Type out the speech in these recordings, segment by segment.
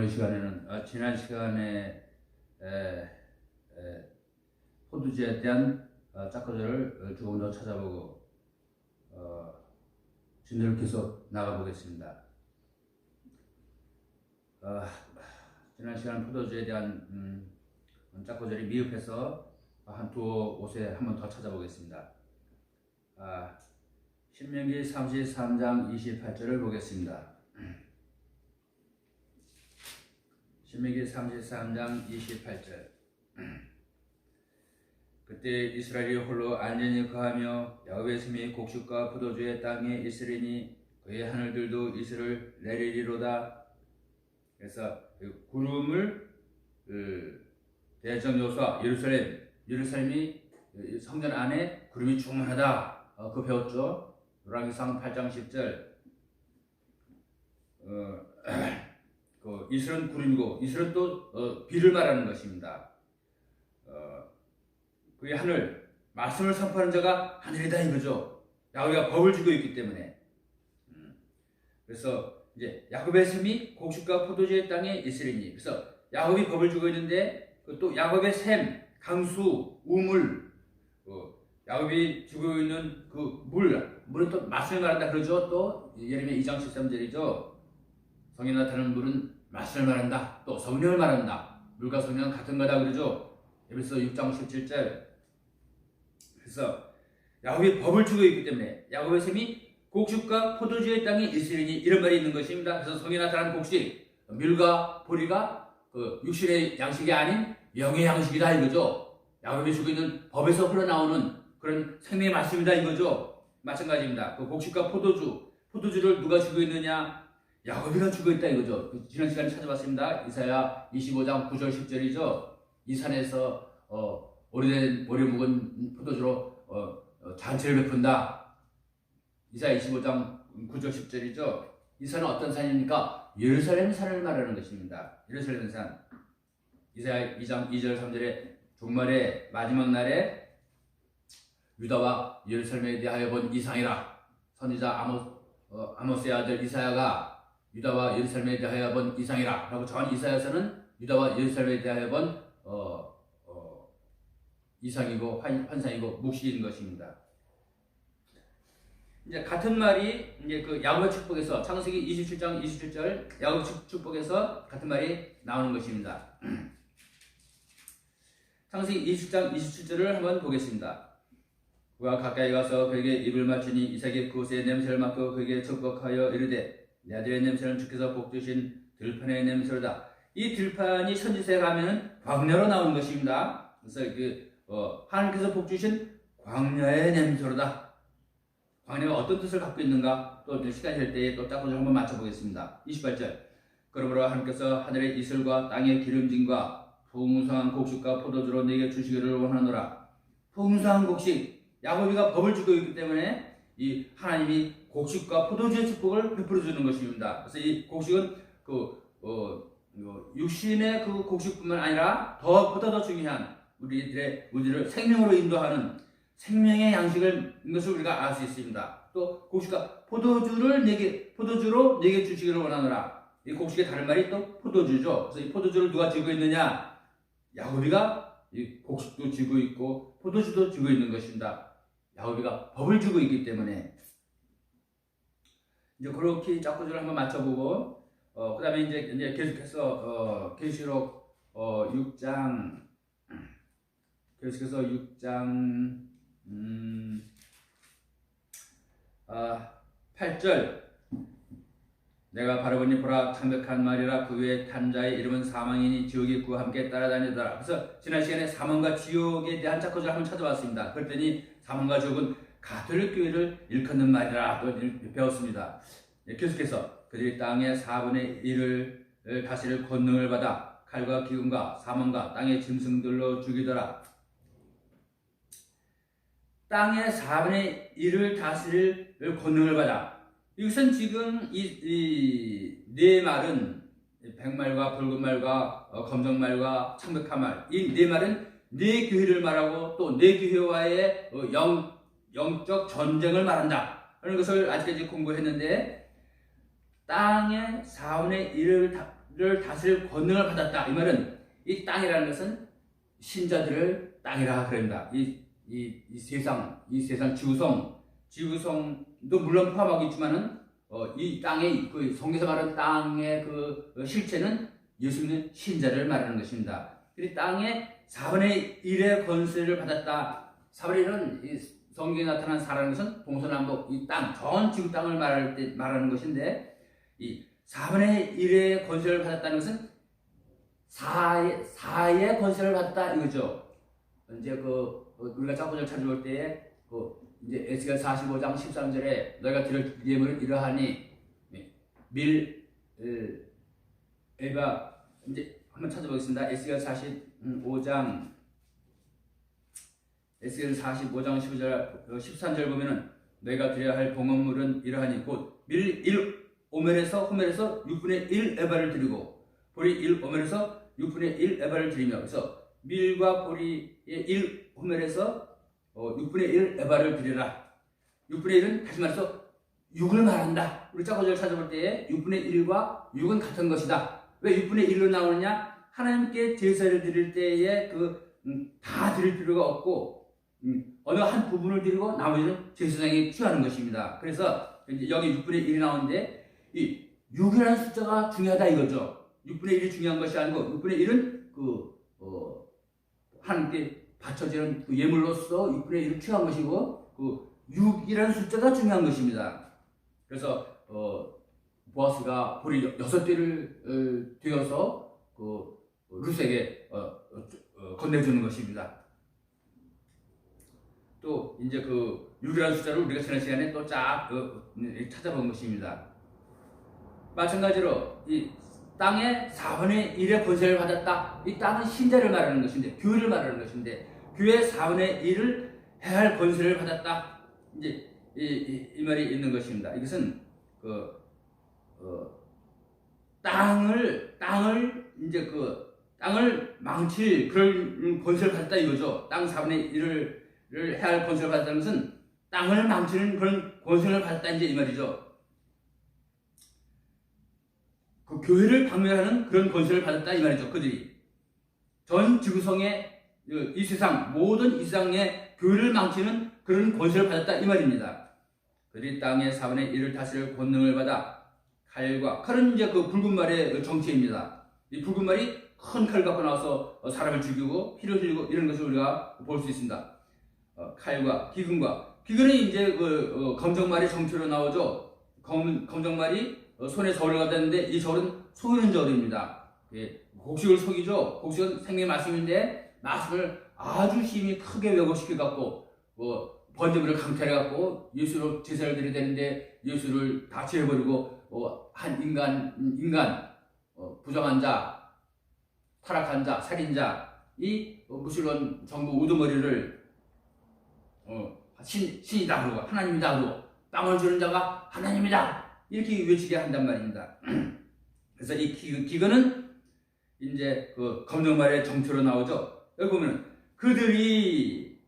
오늘 시간에는 지난 시간에 포도주에 대한 짝거절을 조금 더 찾아보고 진도를 계속 나가보겠습니다. 지난 시간 포도주에 대한 짝거절이 미흡해서 한 두 곳에 한 번 더 찾아보겠습니다. 신명기 33장 28절을 보겠습니다. 신명기 33장 28절. 그때 이스라엘이 홀로 안전히 거하며 야곱의 sem이 곡식과 포도주의 땅에 있으리니 그의 하늘들도 이슬을 내리리로다. 그래서 구름을 대전 여호수아 예루살렘이 성전 안에 구름이 충만하다. 그 배웠죠. 열왕기상 8장 10절. 그 이슬은 구름이고 이슬은 또 비를 말하는 것입니다. 그의 하늘, 말씀을 선포하는 자가 하늘이다 이거죠. 야곱이가 법을 주고 있기 때문에. 그래서 이제 야곱의 셈이 곡식과 포도주의 땅에 있으리니. 그래서 야곱이 법을 주고 있는데 또 야곱의 셈, 강수, 우물, 야곱이 주고 있는 그 물은 또 말씀을 말한다 그러죠. 또 예레미야 2장 13절이죠. 성에 나타나는 물은 말씀을 말한다. 또 성령을 말한다. 물과 성령은 같은 거다 그러죠. 에베소 6장 17절. 그래서 야곱이 법을 주고 있기 때문에 야곱의 셈이 곡식과 포도주의 땅에 있으리니 이런 말이 있는 것입니다. 그래서 성에 나타난 곡식, 밀과 보리가 그 육신의 양식이 아닌 영의 양식이다 이거죠. 야곱이 주고 있는 법에서 흘러나오는 그런 생명의 말씀이다 이거죠. 마찬가지입니다. 그 곡식과 포도주를 누가 주고 있느냐? 야곱이가 주고 있다 이거죠. 지난 시간에 찾아봤습니다. 이사야 25장 9절 10절이죠. 이 산에서 오래된 오래 묵은 포도주로 잔치를 베푼다. 이사야 25장 9절 10절이죠. 이 산은 어떤 산입니까? 예루살렘 산을 말하는 것입니다. 예루살렘 산. 이사야 2장 2절 3절에 종말의 마지막 날에 유다와 예루살렘에 대하여 본 이상이라. 선지자 아모스의 아들 이사야가 유다와 예루살렘에 대하여 본 이상이라 라고 정한 이사야서는 유다와 예루살렘에 대하여 본 이상이고 환상이고 묵시인 것입니다. 이제 같은 말이 이제 그 야곱의 축복에서 창세기 27장 27절 야곱 축복에서 같은 말이 나오는 것입니다. 창세기 27장 27절을 한번 보겠습니다. 그가 가까이 가서 그에게 입을 맞추니 이삭이 그곳의 냄새를 맡고 그에게 축복하여 이르되 내 아들의 냄새는 주께서 복 주신 들판의 냄새로다. 이 들판이 선지서에 가면은 광야로 나오는 것입니다. 그래서 하나님께서 복 주신 광야의 냄새로다. 광야가 어떤 뜻을 갖고 있는가? 또 시간이 될 때에 또 짝꿍을 한번 맞춰보겠습니다. 28절. 그러므로 하나님께서 하늘의 이슬과 땅의 기름짐과 풍성한 곡식과 포도주로 내게 주시기를 원하노라. 풍성한 곡식. 야곱이가 법을 주고 있기 때문에 이 하나님이 곡식과 포도주의 축복을 베풀어 주는 것입니다. 그래서 이 곡식은 육신의 그 곡식뿐만 아니라 보다 더 중요한 우리를 생명으로 인도하는 생명의 양식을 이것을 우리가 알 수 있습니다. 또 곡식과 포도주로 내게 주시기를 원하노라. 이 곡식의 다른 말이 또 포도주죠. 그래서 이 포도주를 누가 쥐고 있느냐? 야곱이가 이 곡식도 쥐고 있고 포도주도 쥐고 있는 것입니다. 야곱이가 법을 주고 있기 때문에 이제 그렇게 짝꿍을 한번 맞춰보고 그다음에 이제 계속해서 계시록 6장 8절 내가 바라보니 보라 창백한 말이라 그 위에 탄 자의 이름은 사망이니 지옥이 그와 함께 따라다니더라. 그래서 지난 시간에 사망과 지옥에 대한 짝꿍을 한번 찾아봤습니다. 그랬더니 사망과 지옥은 같을 교회를 일컫는 말이라 또 배웠습니다. 계속해서 그들이 땅의 4분의 1을 다스릴 권능을 받아 칼과 기근과 사망과 땅의 짐승들로 죽이더라. 땅의 4분의 1을 다스릴 권능을 받아. 이것은 지금 이 네 말은 백말과 붉은말과 검정말과 창백한 말, 이 네 말은 네 교회를 말하고 또 네 교회와의 영적 전쟁을 말한다 하는 것을 아직까지 공부했는데, 땅의 4분의 1을 땅을 다스릴 권능을 받았다. 이 말은 이 땅이라는 것은 신자들을 땅이라 그럽니다. 이 세상 지구성도 물론 포함하고 있지만은 이 땅의 그 성경에서 말하는 땅의 그 실체는 예수 믿는 신자를 말하는 것입니다. 이 땅의 4분의 1의 권세를 받았다. 4분의 1은 이 성경에 나타난 사라는 것은 동서남북 이 땅, 전 지구 땅을 말하는 것인데 이 4분의 1의 권세를 받았다는 것은 4의 권세를 받았다 이거죠. 이제 우리가 짝꿍을 찾아볼 때에 이제 에스겔 45장 13절에 너희가 드릴 예물은 이러하니 에바 이제 한번 찾아보겠습니다. 에스겔 45장 15절 13절 보면은 너희가 드려야 할 봉헌물은 이러하니 곧 밀 1오멜에서 호멜에서 6분의 1 에바를 드리고 보리 1오멜에서 6분의 1 에바를 드리며 그래서 밀과 보리의 1호멜에서 6분의 1 에바를 드리라. 6분의 1은 다시 말해서 6을 말한다. 우리 짝꿍을 찾아볼 때에 6분의 1과 6은 같은 것이다. 왜 6분의 1로 나오느냐? 하나님께 제사를 드릴 때에 다 드릴 필요가 없고 어느 한 부분을 드리고 나머지는 제사장이 취하는 것입니다. 그래서 이제 여기 6분의 1이 나오는데 이 6이라는 숫자가 중요하다 이거죠. 6분의 1이 중요한 것이 아니고 6분의 1은 하나님께 바쳐지는 그 예물로서 6분의 1을 취한 것이고 6이라는 숫자가 중요한 것입니다. 그래서 보아스가 보리 6대를 되어서 룻에게 건네주는 것입니다. 또 이제 6이라는 숫자를 우리가 지난 시간에 또 찾아본 것입니다. 마찬가지로 이 땅의 4분의 1의 권세를 받았다. 이 땅은 신자를 말하는 것인데 교회를 말하는 것인데 교회의 4분의 1을 해야 할 권세를 받았다. 이제 이 말이 있는 것입니다. 이것은 땅을 망칠 그런 권세를 받았다 이거죠. 땅 4분의 1을 해야 할 권세를 받았다는 것은 땅을 망치는 그런 권세를 받았다 이제 이 말이죠. 그 교회를 박멸하는 그런 권세를 받았다 이 말이죠. 그들이 전 지구성의 이 세상 모든 이 세상의 교회를 망치는 그런 권세를 받았다 이 말입니다. 그들이 땅의 4분의 1을 다스릴 권능을 받아 칼은 이제 붉은 말의 정체입니다. 이 붉은 말이 큰 칼 갖고 나와서 사람을 죽이고 피를 흘리고 이런 것을 우리가 볼 수 있습니다. 칼과 기근은 이제 검정말이 정체로 나오죠. 검정말이 손에 저울을 갖다 놨는데 이 저울은 속이는 저울입니다. 곡식을 속이죠. 곡식은 생명의 말씀인데 말씀을 아주 심히 크게 왜곡시켜 갖고 번제물을 강탈해 갖고 예수로 제사를 드려야 되는데 예수를 다 제해버리고 한 인간 부정한 자, 타락한 자, 살인자 이 무슬론 정부 우두머리를 신이다 그러고 하나님이다 그러고 빵을 주는 자가 하나님이다 이렇게 외치게 한단 말입니다. 그래서 이 기근은 이제 검정말의 정체로 나오죠. 여기 보면 그들이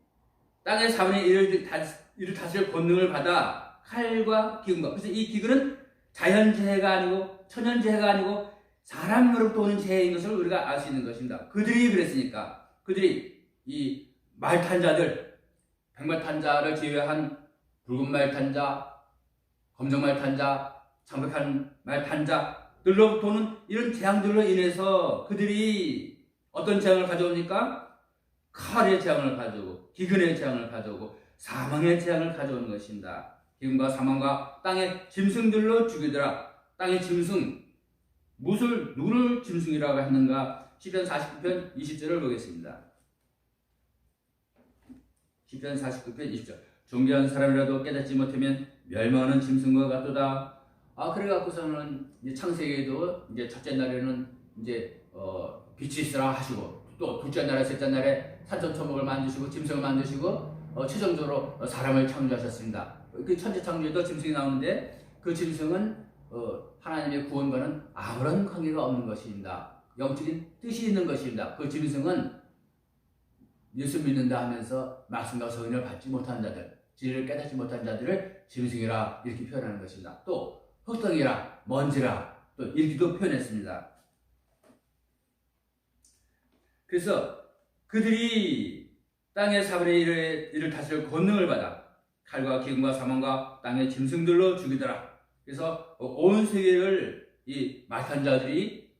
땅의 4분의 1을 다스릴 권능을 받아 칼과 기근과 그래서 이 기근은 자연재해가 아니고 천연재해가 아니고 사람으로부터 오는 재해인 것을 우리가 알 수 있는 것입니다. 그들이 그랬으니까 그들이 이 말탄자들 백말탄자를 제외한 붉은 말탄자, 검정 말탄자, 창백한 말탄자들로부터 오는 이런 재앙들로 인해서 그들이 어떤 재앙을 가져옵니까? 칼의 재앙을 가져오고 기근의 재앙을 가져오고 사망의 재앙을 가져오는 것입니다. 기근과 사망과 땅의 짐승들로 죽이더라. 땅의 짐승 누구를 짐승이라고 하는가? 시편 49편 20절을 보겠습니다. 시편 49편 20절 존귀한 사람이라도 깨닫지 못하면 멸망하는 짐승과 같도다. 그래갖고서는 이제 창세기에도 이제 첫째 날에는 이제 빛이 있으라 하시고 또 둘째 날에 셋째 날에 산천초목을 만드시고 짐승을 만드시고 최종적으로 사람을 창조하셨습니다. 그 천지 창조에도 짐승이 나오는데 그 짐승은 하나님의 구원과는 아무런 관계가 없는 것입니다. 영적인 뜻이 있는 것입니다. 그 짐승은 예수 믿는다 하면서 말씀과 소인을 받지 못한 자들, 진리를 깨닫지 못한 자들을 짐승이라 이렇게 표현하는 것입니다. 또 흙덩이라, 먼지라 또 이렇게도 표현했습니다. 그래서 그들이 땅의 4분의 1을 다스릴 권능을 받아 칼과 기근과 사망과 땅의 짐승들로 죽이더라. 그래서 온 세계를 이 마탄자들이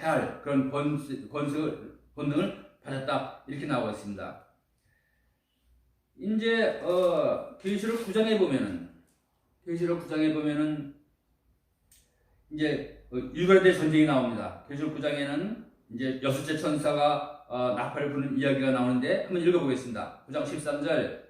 해야 할 그런 권능을 받았다. 이렇게 나오고 있습니다. 이제 계시록 9장에 보면은 이제 유브라데 전쟁이 나옵니다. 계시록 9장에는 이제 여섯째 천사가 나팔을 부는 이야기가 나오는데 한번 읽어보겠습니다. 9장 13절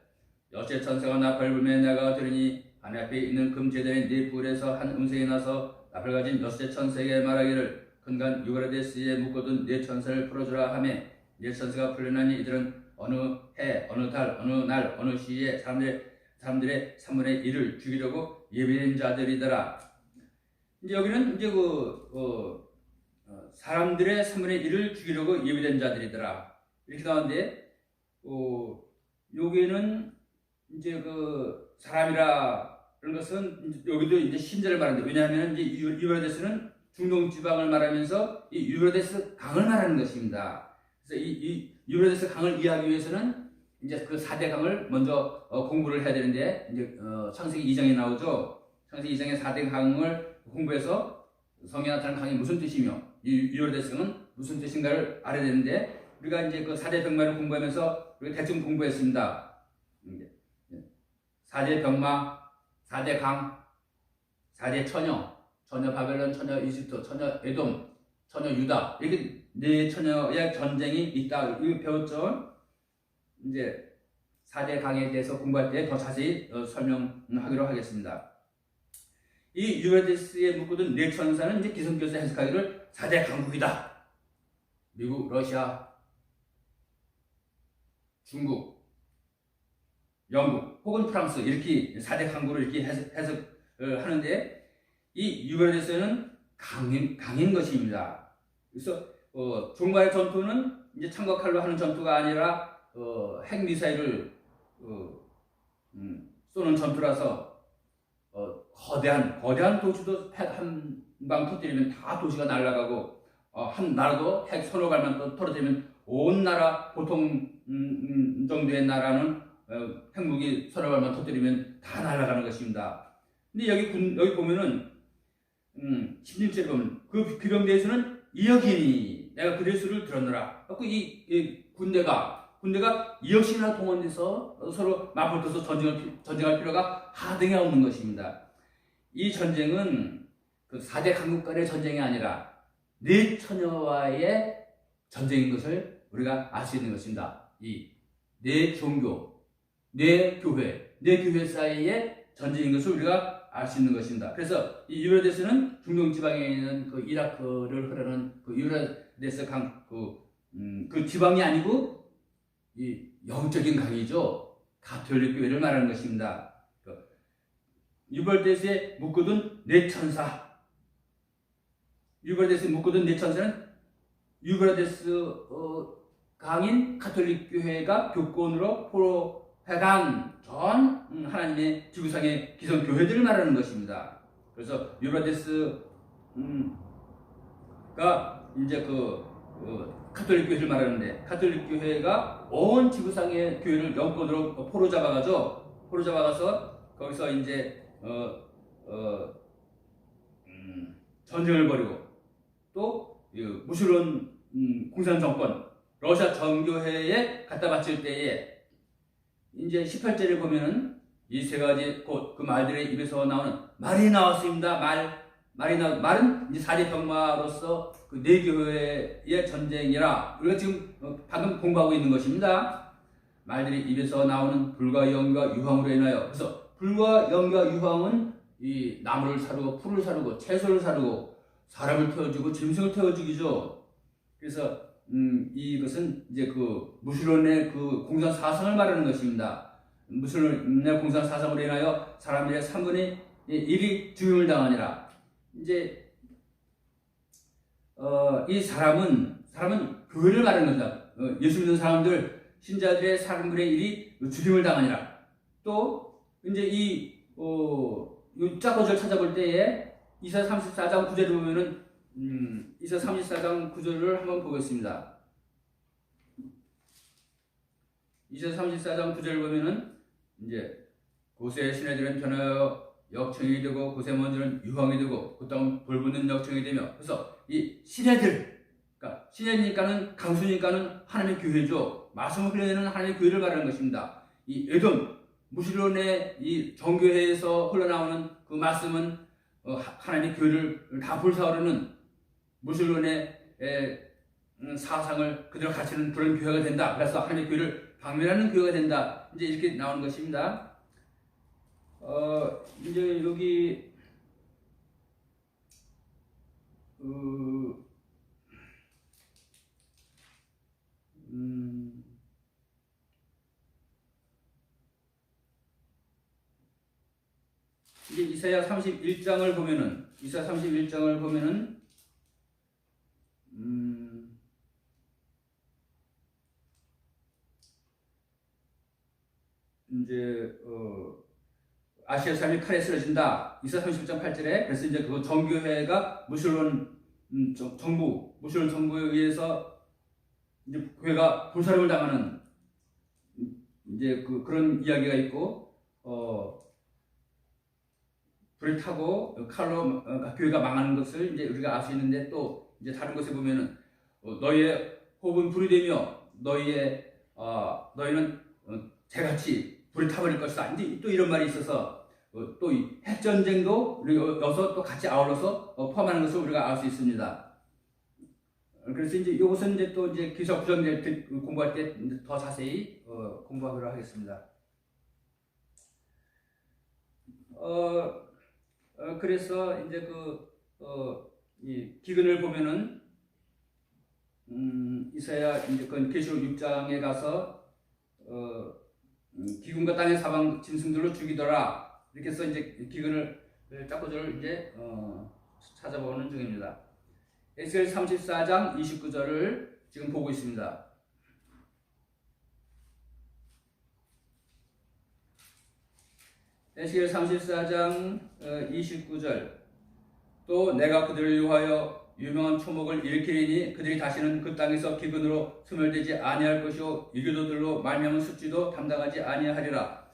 여섯째 천사가 나팔을 불며 내가 들으니 하늘 앞에 있는 금제단의 네 뿔에서 한 음성이 나서 나팔 가진 여섯째 천사에게 말하기를 큰간 유브라데스에 묶어둔 네 천사를 풀어주라 하며 네 천사가 풀려나니 이들은 어느 해, 어느 달, 어느 날, 어느 시에 사람들의 3분의 1을 죽이려고 예비된 자들이더라. 이제 여기는 이제 사람들의 3분의 1을 죽이려고 예비된 자들이더라. 이렇게 나오는데, 여기는 이제 사람이라 그런 것은 여기도 이제 신자를 말하는데, 왜냐하면 이제 유브라데스는 중동 지방을 말하면서 이 유브라데스 강을 말하는 것입니다. 그래서 이 유브라데스 강을 이해하기 위해서는 이제 그 4대 강을 먼저 공부를 해야 되는데, 이제 창세기 2장에 나오죠. 창세기 2장의 4대 강을 공부해서 성경에 나타난 강이 무슨 뜻이며 유브라데스 강은 무슨 뜻인가를 알아야 되는데, 우리가 이제 그 4대 병마를 공부하면서 우리가 대충 공부했습니다. 4대 병마, 4대 강, 4대 처녀 바벨론, 처녀 이집트, 처녀 에돔, 처녀 유다, 이렇게 네 처녀의 전쟁이 있다. 이거 배웠죠? 이제 4대 강에 대해서 공부할 때 더 자세히 설명하기로 하겠습니다. 이 유브라데스에 묶어둔 네 천사는 이제 기성교에서 해석하기를 4대 강국이다. 미국, 러시아, 중국, 영국 혹은 프랑스, 이렇게 4대 강국으로 이렇게 해석을 하는데, 이 유브라데스는 강인 것입니다. 그래서 종말의 전투는 이제 창과 칼로 하는 전투가 아니라 핵 미사일을 쏘는 전투라서 거대한 도시도 핵 한 방 터뜨리면 다 도시가 날아가고, 한 나라도 핵 서너 발만 터뜨리면 온 나라, 보통 정도의 나라는 핵무기 서너 발만 터뜨리면 다 날아가는 것입니다. 근데 여기 보면은 16절에 보면 그 기병대에서는 이역이니 내가 그들의 수를 들었노라. 그래서 이 군대가 2억씩이나 동원돼서 서로 맞붙어서 전쟁할 필요가 하등에 없는 것입니다. 이 전쟁은 그 4대 강국 간의 전쟁이 아니라 네 처녀와의 전쟁인 것을 우리가 알 수 있는 것입니다. 이 네 종교, 네 교회 사이의 전쟁인 것을 우리가 알 수 있는 것입니다. 그래서 이 유브라데스는 중동 지방에 있는 그 이라크를 흐르는 그 유브라데스 강 그 지방이 아니고 이 영적인 강이죠. 가톨릭 교회를 말하는 것입니다. 유브라데스에 묶어둔 네 천사. 유브라데스에 묶어둔 네 천사는 유브라데스 강인 가톨릭 교회가 교권으로 포로해간 전 하나님의 지구상의 기성 교회들을 말하는 것입니다. 그래서 유브라데스가 이제 가톨릭 교회를 말하는데, 가톨릭 교회가 온 지구상의 교회를 영권으로 포로 잡아가서 거기서 이제 전쟁을 벌이고, 또 무술론 공산 정권 러시아 정교회에 갖다 바칠 때에 이제 18절에 보면은 이 세 가지 곧 그 말들의 입에서 나오는 말이 나왔습니다. 말은 이제 4대 병마로서 그 네 교회의 전쟁이라 우리가 지금 방금 공부하고 있는 것입니다. 말들이 입에서 나오는 불과 영과 유황으로 인하여, 그래서 불과 영과 유황은 이 나무를 사르고 풀을 사르고 채소를 사르고 사람을 태워 죽이고 짐승을 태워 죽이죠. 그래서 이것은 이제 그 무술론의 그 공산 사상을 말하는 것입니다. 무술론의 공산 사상으로 인하여 사람들의 3분의 1이 죽임을 당하니라. 이제 이 사람은 교회를 말하는 것이다. 예수 믿는 사람들, 신자들의 3분의 1이 죽임을 당하니라. 또 이제 이 짝거지를 찾아볼 때에 이사 34장 9절에 보면은 이사 34장 9절을 한번 보겠습니다. 이사 34장 9절을 보면은 이제 고세 시내들은 변하여 역청이 되고 고세 먼지는 유황이 되고 그 땅은 돌붙는 역청이 되며, 그래서 이 시내들, 그러니까 시내니까는 강수니까는 하나님의 교회죠. 말씀을 흘려내는 하나님의 교회를 말하는 것입니다. 이 에돔 무실론의 이 정교회에서 흘러나오는 그 말씀은 하나님의 교회를 다 불사오르는 무실론의 사상을 그대로 갖추는 그런 교회가 된다. 그래서 하나님의 교회를 방면하는 교회가 된다. 이제 이렇게 나오는 것입니다. 이제 여기 이제 이사야 31장을 보면은 이제 아시아 사람이 칼에 쓰러진다. 이사 30장 8절에. 그래서 이제 그 정교회가 무실론 정부에 의해서 이제 교회가 불사름을 당하는 이제 그런 이야기가 있고, 불을 타고 칼로 교회가 망하는 것을 이제 우리가 알 수 있는데, 또 이제 다른 곳에 보면은 너희의 호흡은 불이 되며 너희는 재같이 불이 타버릴 것이다. 이제 또 이런 말이 있어서 또 이 핵전쟁도 여기서 또 같이 아울러서 포함하는 것을 우리가 알 수 있습니다. 그래서 이제 이것은 이제 또 이제 기사 구정 공부할 때 더 자세히 공부하도록 하겠습니다. 그래서 이제 이 기근을 보면은 이사야 이제 그 계시록 6장에 가서 기근과 땅의 사방 짐승들로 죽이더라. 이렇게 해서 이제 기근을 짝구절을 이제 찾아보는 중입니다. 에스겔 34장 29절을 지금 보고 있습니다. 에스겔 34장 29절. 또 내가 그들을 위하여 유명한 초목을 일으키리니 그들이 다시는 그 땅에서 기근으로 소멸되지 아니할 것이요 이교도들로 말미암은 습지도 담당하지 아니하리라.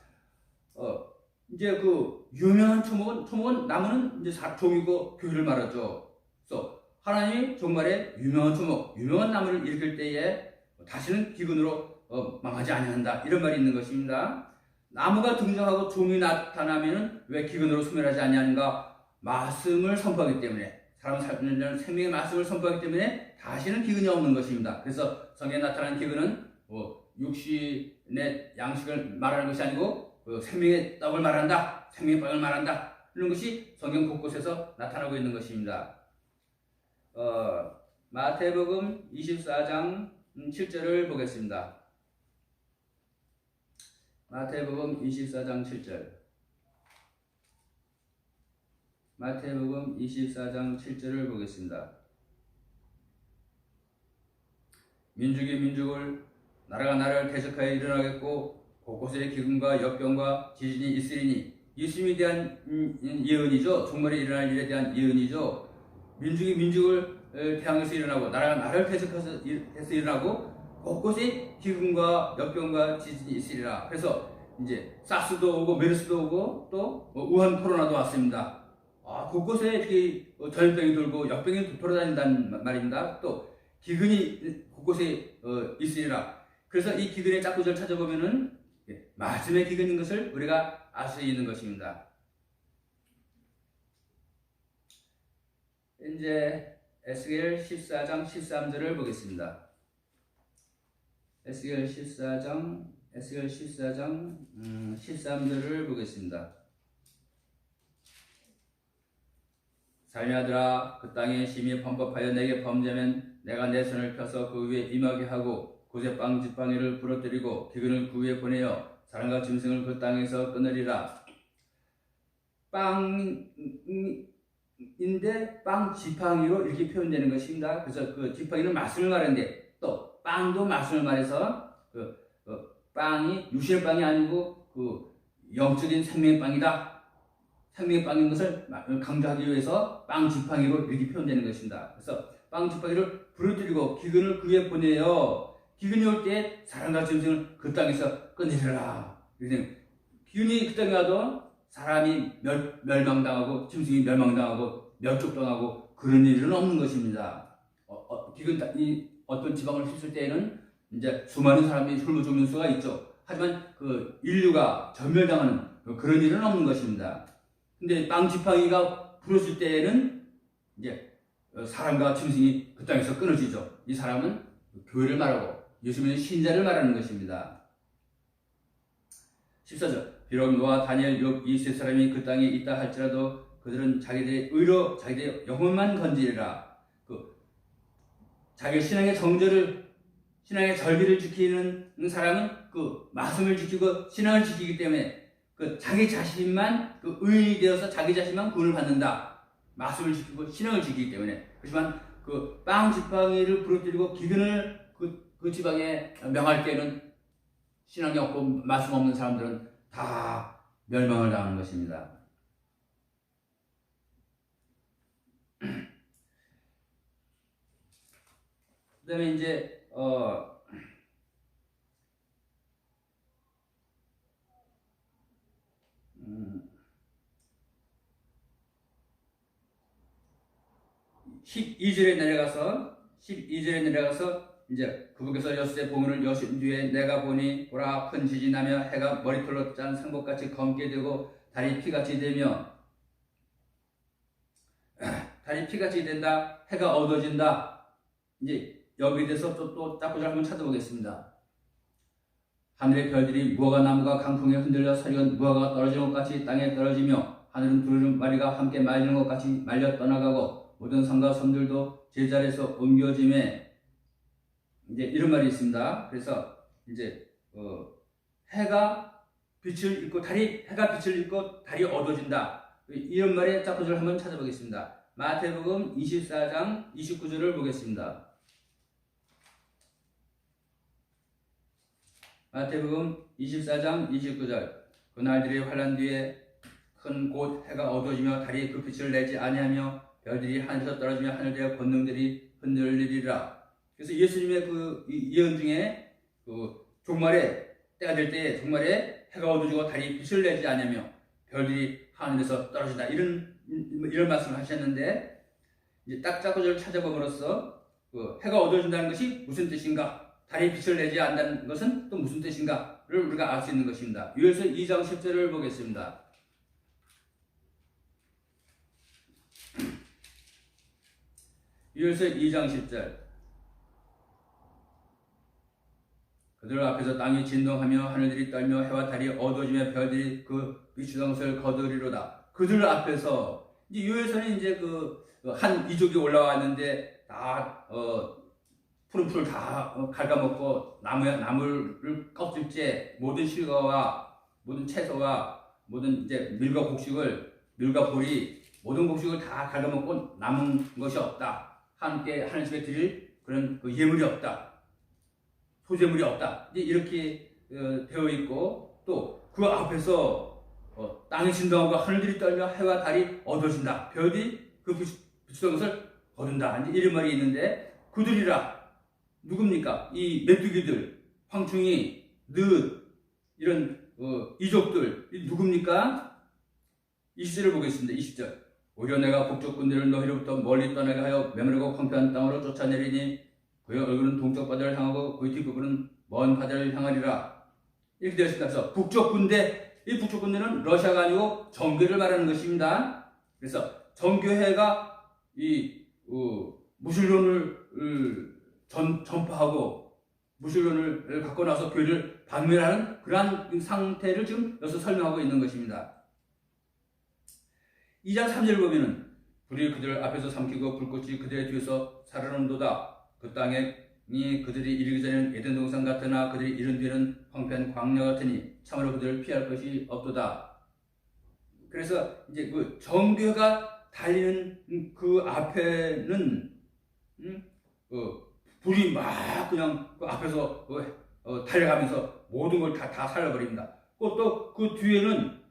이제 그 유명한 초목은 나무는 이제 종이고 교회를 말하죠. 그래서 하나님이 정말에 유명한 초목, 유명한 나무를 일으킬 때에 다시는 기근으로 망하지 아니한다. 이런 말이 있는 것입니다. 나무가 등장하고 종이 나타나면은 왜 기근으로 소멸하지 아니하는가? 말씀을 선포하기 때문에, 사람 살는 자는 생명의 말씀을 선포하기 때문에 다시는 기근이 없는 것입니다. 그래서 성경에 나타나는 기근은 육신의 양식을 말하는 것이 아니고 생명의 떡을 말한다, 생명의 빵을 말한다, 이런 것이 성경 곳곳에서 나타나고 있는 것입니다. 마태복음 24장 7절을 보겠습니다. 마태복음 24장 7절. 마태복음 24장 7절을 보겠습니다. 민족이 민족을, 나라가 나라를 대적하여 일어나겠고 곳곳에 기근과 역병과 지진이 있으리니, 예수님에 대한 예언이죠. 종말에 일어날 일에 대한 예언이죠. 민족이 민족을 대항해서 일어나고 나라가 나라를 대적해서 일어나고 곳곳에 기근과 역병과 지진이 있으리라. 그래서 이제 사스도 오고 메르스도 오고 또 우한 코로나도 왔습니다. 곳곳에 이렇게 전염병이 돌고 역병이 돌아다닌다는 말입니다. 또 기근이 곳곳에 있으리라. 그래서 이 기근의 짝구절 찾아보면은 말씀의 기근인 것을 우리가 알 수 있는 것입니다. 이제 에스겔 14장 13절을 보겠습니다. 에스겔 14장 13절을 보겠습니다. 삶의 아들아, 그 땅에 심히 범법하여 내게 범죄하면 내가 내 손을 펴서 그 위에 임하게 하고 고세 빵 지팡이를 부러뜨리고 기근을 그 위에 보내어 사람과 짐승을 그 땅에서 끊으리라. 빵인데 빵 지팡이로 이렇게 표현되는 것입니다. 그래서 그 지팡이는 말씀을 말하는데 또 빵도 말씀을 말해서 빵이 육신의 빵이 아니고 그 영적인 생명의 빵이다. 생명의 빵인 것을 강조하기 위해서 빵 지팡이로 이렇게 표현되는 것입니다. 그래서 빵 지팡이를 부러뜨리고 기근을 그 위에 보내요. 기근이 올 때 사람과 짐승을 그 땅에서 끊으리라. 기근이 그 땅에 와도 사람이 멸망당하고 짐승이 멸망당하고 멸족당하고 그런 일은 없는 것입니다. 기근이 어떤 지방을 휩쓸 때에는 이제 수많은 사람이 굶어 죽는 수가 있죠. 하지만 그 인류가 전멸당하는 그런 일은 없는 것입니다. 근데 빵 지팡이가 부러질 때에는 이제 사람과 짐승이 그 땅에서 끊어지죠. 이 사람은 교회를 말하고 예수님의 신자를 말하는 것입니다. 14절 비록 노아, 다니엘, 욥 이 세 사람이 그 땅에 있다 할지라도 그들은 자기들의 의로 자기들의 영혼만 건지리라. 자기 신앙의 정절을 신앙의 절기를 지키는 사람은 그 말씀을 지키고 신앙을 지키기 때문에 그 자기 자신만 그 의인이 되어서 자기 자신만 구원을 받는다. 말씀을 지키고 신앙을 지키기 때문에. 그렇지만 그 빵 지팡이를 부러뜨리고 기근을 그 지방에 명할 때는 신앙이 없고 말씀 없는 사람들은 다 멸망을 당하는 것입니다. 그 다음에 이제 12절에 내려가서 이제 그분께서 여섯째 보문을 여신 뒤에 내가 보니 보라 큰 지진이 나며 해가 머리털로 짠 상복같이 검게 되고 달이 피같이 되며 달이 피같이 된다. 해가 어두워진다. 이제 여기에 대해서 또 짝구절 한번 찾아보겠습니다. 하늘의 별들이 무화과 나무가 강풍에 흔들려 서리건 무화과가 떨어지는 것 같이 땅에 떨어지며 하늘은 두루마리가 함께 말리는 것 같이 말려 떠나가고 모든 산과 섬들도 제자리에서 옮겨짐에 이제 이런 말이 있습니다. 그래서 이제 해가 빛을 잃고 해가 빛을 잃고 달이 어두워진다. 이런 말의 짝구절을 한번 찾아보겠습니다. 마태복음 24장 29절을 보겠습니다. 마태복음 24장 29절 그날들이 환난 뒤에 큰 곧 해가 어두워지며 달이 그 빛을 내지 아니하며 별들이 하늘에서 떨어지며 하늘의 권능들이 흔들리리라. 그래서 예수님의 그 예언 중에 그 종말에 때가 될 때 종말에 해가 어두워지고 달이 빛을 내지 아니하며 별들이 하늘에서 떨어진다. 이런 말씀을 하셨는데 이제 딱 짝구절을 찾아봄으로써 그 해가 어두워진다는 것이 무슨 뜻인가? 달이 빛을 내지 않는다는 것은 또 무슨 뜻인가를 우리가 알 수 있는 것입니다. 요엘서 2장 10절을 보겠습니다. 요엘서 2장 10절 그들 앞에서 땅이 진동하며 하늘들이 떨며 해와 달이 어두워지며 별들이 그 비추던 것을 거두리로다. 그들 앞에서 이제 요엘서는 이제 그 한 이족이 올라왔는데 다 푸른 풀을 다 갉아먹고 나무를 껍질째 모든 실과와 모든 채소와 모든 이제 밀과 보리 모든 곡식을 다 갉아먹고 남은 것이 없다. 함께 하나님께 드릴 그런 그 예물이 없다. 소재물이 없다. 이렇게 되어 있고 또 그 앞에서 땅이 진동하고 하늘들이 떨며 해와 달이 어두워진다. 별이 그 비추던 것을 거둔다. 이런 말이 있는데 그들이라 누굽니까? 이 메뚜기들, 황충이, 늑 이런 이족들 누굽니까? 20절을 보겠습니다. 20절 오히려 내가 북쪽 군대를 너희로부터 멀리 떠나게 하여 메마르고 황폐한 땅으로 쫓아내리니 그의 얼굴은 동쪽 바다를 향하고 그의 뒷부분은 먼 바다를 향하리라. 이렇게 되어 있습니다. 북쪽 군대, 이 북쪽 군대는 러시아가 아니고 정교를 말하는 것입니다. 그래서 정교회가 이 무신론을 전파하고 무신론을 갖고 나서 교회를 박멸하는 그러한 상태를 지금 여기서 설명하고 있는 것입니다. 2장 3절을 보면은 불이 그들 앞에서 삼키고 불꽃이 그들의 뒤에서 살아난도다. 그 땅에 그들이 이르기 전에는 에덴 동산 같으나 그들이 이른 뒤에는 황폐한 광야 같으니 참으로 그들을 피할 것이 없도다. 그래서 이제 그 정교가 달리는 그 앞에는 불이 막 그냥 그 앞에서 달려가면서 모든 걸 다 살려버립니다. 또 그 뒤에는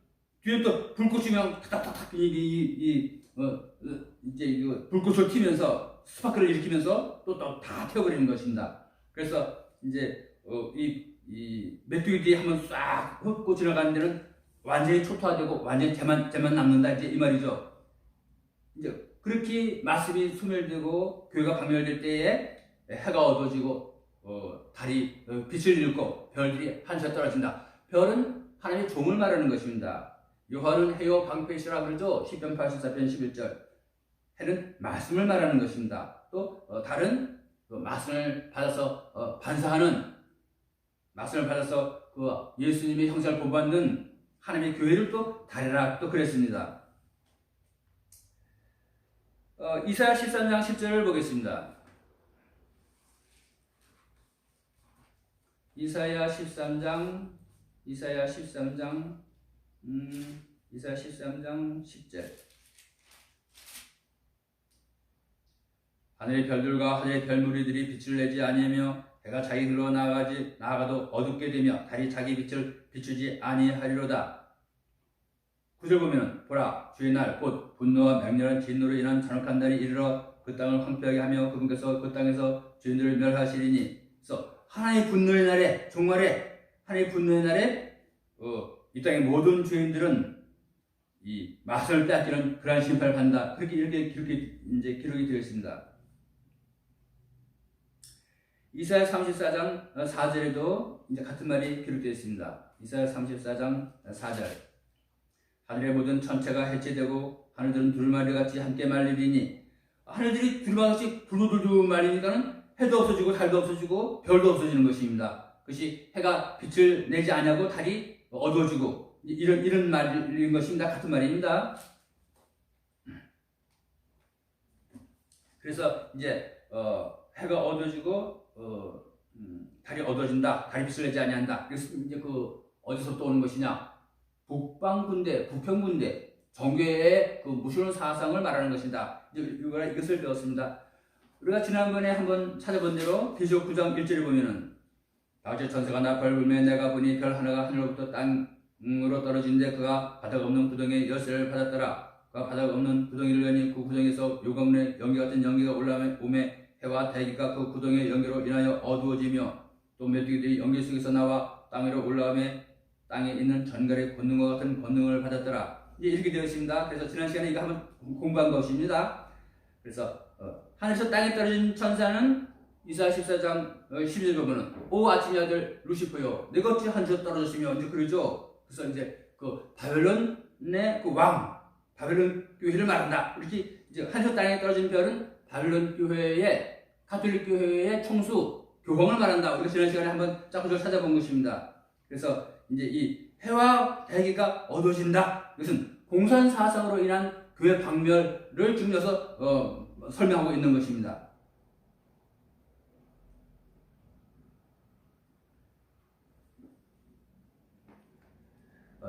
또 불꽃이 그냥 탁탁탁 이제 불꽃을 튀면서 스파크를 일으키면서 또 다 태워버리는 것입니다. 그래서 이제 이 메뚜기들이 한번 싹 훑고 지나가는 데는 완전히 초토화되고 완전히 재만 남는다 이제 이 말이죠. 이제 그렇게 말씀이 소멸되고 교회가 박멸될 때에 해가 어두워지고 달이 빛을 잃고 별들이 한시에 떨어진다. 별은 하나님의 종을 말하는 것입니다. 여호와는 해요 방패시라 그러죠. 시편 84편 11절. 해는 말씀을 말하는 것입니다. 또 달은 말씀을 받아서 반사하는, 말씀을 받아서 그 예수님의 형상을 본받는 하나님의 교회를 또 달이라 또 그랬습니다. 이사야 13장 10절을 보겠습니다. 이사야 13장 10절. 하늘의 별들과 하늘의 별무리들이 빛을 내지 아니하며 해가 자기 길로 나아가도 어둡게 되며 달이 자기 빛을 비추지 아니하리로다. 9절 보면 보라 주의 날 곧 분노와 맹렬한 진노로 인한 잔혹한 날이 이르러 그 땅을 황폐하게 하며 그분께서 그 땅에서 주인들을 멸하시리니. 그래서 하나님의 분노의 날에, 종말에 하나님의 분노의 날에 이 땅의 모든 주인들은 이 말씀을 빼앗기는 그러한 심판을 받는다. 그렇게 이렇게 이제 기록이 되어 있습니다. 이사야 34장 4절에도 이제 같은 말이 기록되어 있습니다. 이사야 34장 4절. 하늘의 모든 천체가 해체되고 하늘들은 둘마리같이 함께 말리리니. 하늘들이 둘마리같이 불도들도 말리니까는 해도 없어지고 달도 없어지고 별도 없어지는 것입니다. 그것이 해가 빛을 내지 않냐고 달이 어두워지고 이런 말인 것입니다. 같은 말입니다. 그래서 이제 해가 어두워지고 달이 어두워진다. 달이 빛을 내지 아니한다. 그래서 이제 어디서 또 오는 것이냐? 북방군대, 부평군대, 정교회의 무시론 사상을 말하는 것이다. 이것을 배웠습니다. 우리가 지난번에 한번 찾아본 대로 디조 9장 1절에 보면은 다윗의 전세가 나 벌불매 내가 보니 별 하나가 하늘로부터 땅으로 떨어진데 그가 바닥 없는 구덩이에 열쇠를 받았더라. 그가 바닥 없는 구덩이를 여니 그 구덩이에서 요강문에 연기 같은 연기가 올라오매 해와 대기가 그 구덩이의 연기로 인하여 어두워지며 또 메뚜기들이 연기 속에서 나와 땅 위로 올라오매 땅에 있는 전갈의 권능과 같은 권능을 받았더라. 이렇게 되어 있습니다. 그래서 지난 시간에 이거 한번 공부한 것입니다. 그래서 하늘에서 땅에 떨어진 천사는 이사야 14장 12절 보면은 오 아침의 아들 루시퍼요 내가 어찌 하늘에서 떨어졌으며 이제 그러죠. 그래서 이제 바벨론의 왕 바벨론 교회를 말한다. 이렇게 이제 하늘에서 땅에 떨어진 별은 바벨론 교회의 가톨릭 교회의 총수 교황을 말한다. 우리가 지난 시간에 한번 짝구절 찾아본 것입니다. 그래서 이제 이 해와 대기가 어두워진다. 이것은 공산 사상으로 인한 교회 박멸을 중요해서 설명하고 있는 것입니다.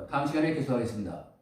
다음 시간에 계속하겠습니다.